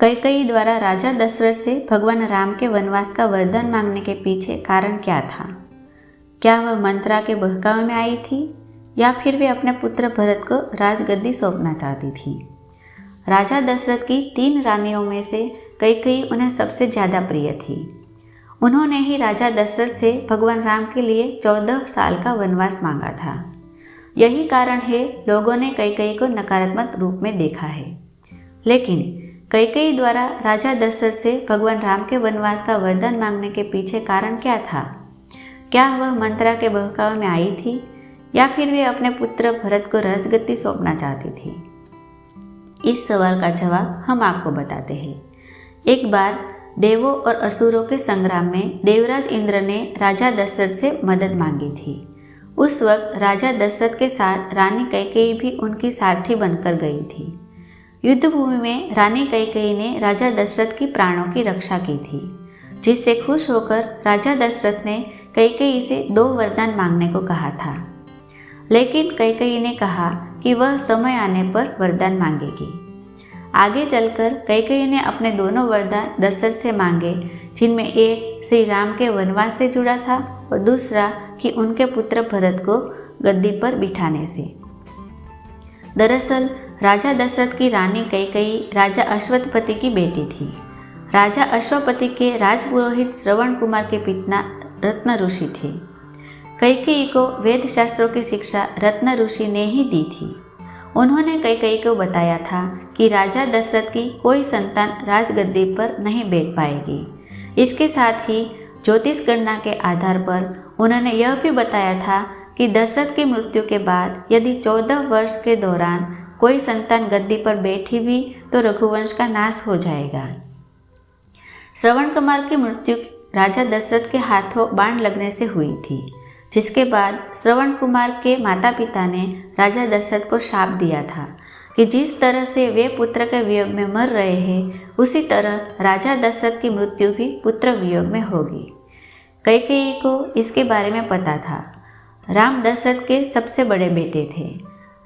कैकेयी द्वारा राजा दशरथ से भगवान राम के वनवास का वरदान मांगने के पीछे कारण क्या था? क्या वह मंत्रा के बहकावे में आई थी या फिर वे अपने पुत्र भरत को राजगद्दी सौंपना चाहती थी? राजा दशरथ की 3 रानियों में से कैकेयी उन्हें सबसे ज़्यादा प्रिय थी। उन्होंने ही राजा दशरथ से भगवान राम के लिए 14 साल का वनवास मांगा था। यही कारण है लोगों ने कैकेयी को नकारात्मक रूप में देखा है। लेकिन कैकेयी द्वारा राजा दशरथ से भगवान राम के वनवास का वरदान मांगने के पीछे कारण क्या था? क्या वह मंत्रा के बहकावे में आई थी या फिर वे अपने पुत्र भरत को राजगद्दी सौंपना चाहती थी? इस सवाल का जवाब हम आपको बताते हैं। एक बार देवों और असुरों के संग्राम में देवराज इंद्र ने राजा दशरथ से मदद मांगी थी। उस वक्त राजा दशरथ के साथ रानी कैकेयी भी उनकी सारथी बनकर गई थी। युद्धभूमि में रानी कैकेयी ने राजा दशरथ की प्राणों की रक्षा की थी, जिससे खुश होकर राजा दशरथ ने कैकेयी से 2 वरदान मांगने को कहा था। लेकिन कैकेयी ने कहा कि वह समय आने पर वरदान मांगेगी। आगे चलकर कैकेयी ने अपने दोनों वरदान दशरथ से मांगे, जिनमें एक श्री राम के वनवास से जुड़ा था और दूसरा कि उनके पुत्र भरत को गद्दी पर बिठाने से। दरअसल राजा दशरथ की रानी कैकेयी राजा अश्वत्थपति की बेटी थी। राजा अश्वपति के राजपुरोहित श्रवण कुमार के पिता रत्न ऋषि थे। कैकेयी को वेद शास्त्रों की शिक्षा रत्न ऋषि ने ही दी थी। उन्होंने कैकेयी को बताया था कि राजा दशरथ की कोई संतान राजगद्दी पर नहीं बैठ पाएगी। इसके साथ ही ज्योतिष गणना के आधार पर उन्होंने यह भी बताया था कि दशरथ की मृत्यु के बाद यदि 14 वर्ष के दौरान कोई संतान गद्दी पर बैठी भी तो रघुवंश का नाश हो जाएगा। श्रवण कुमार की मृत्यु राजा दशरथ के हाथों बाण लगने से हुई थी, जिसके बाद श्रवण कुमार के माता पिता ने राजा दशरथ को शाप दिया था कि जिस तरह से वे पुत्र के वियोग में मर रहे हैं, उसी तरह राजा दशरथ की मृत्यु भी पुत्र वियोग में होगी। कैकेयी को इसके बारे में पता था। राम दशरथ के सबसे बड़े बेटे थे।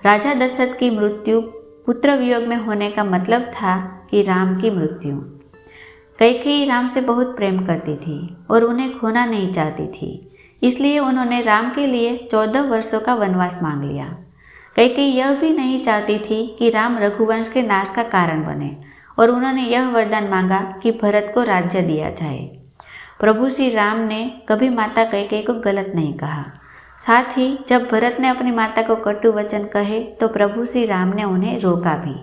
राजा दशरथ की मृत्यु पुत्र वियोग में होने का मतलब था कि राम की मृत्यु। कैकेयी राम से बहुत प्रेम करती थी और उन्हें खोना नहीं चाहती थी, इसलिए उन्होंने राम के लिए 14 वर्षों का वनवास मांग लिया। कैकेयी यह भी नहीं चाहती थी कि राम रघुवंश के नाश का कारण बने और उन्होंने यह वरदान मांगा कि भरत को राज्य दिया जाए। प्रभु श्री राम ने कभी माता कैकेयी को गलत नहीं कहा। साथ ही जब भरत ने अपनी माता को कटु वचन कहे तो प्रभु श्री राम ने उन्हें रोका भी।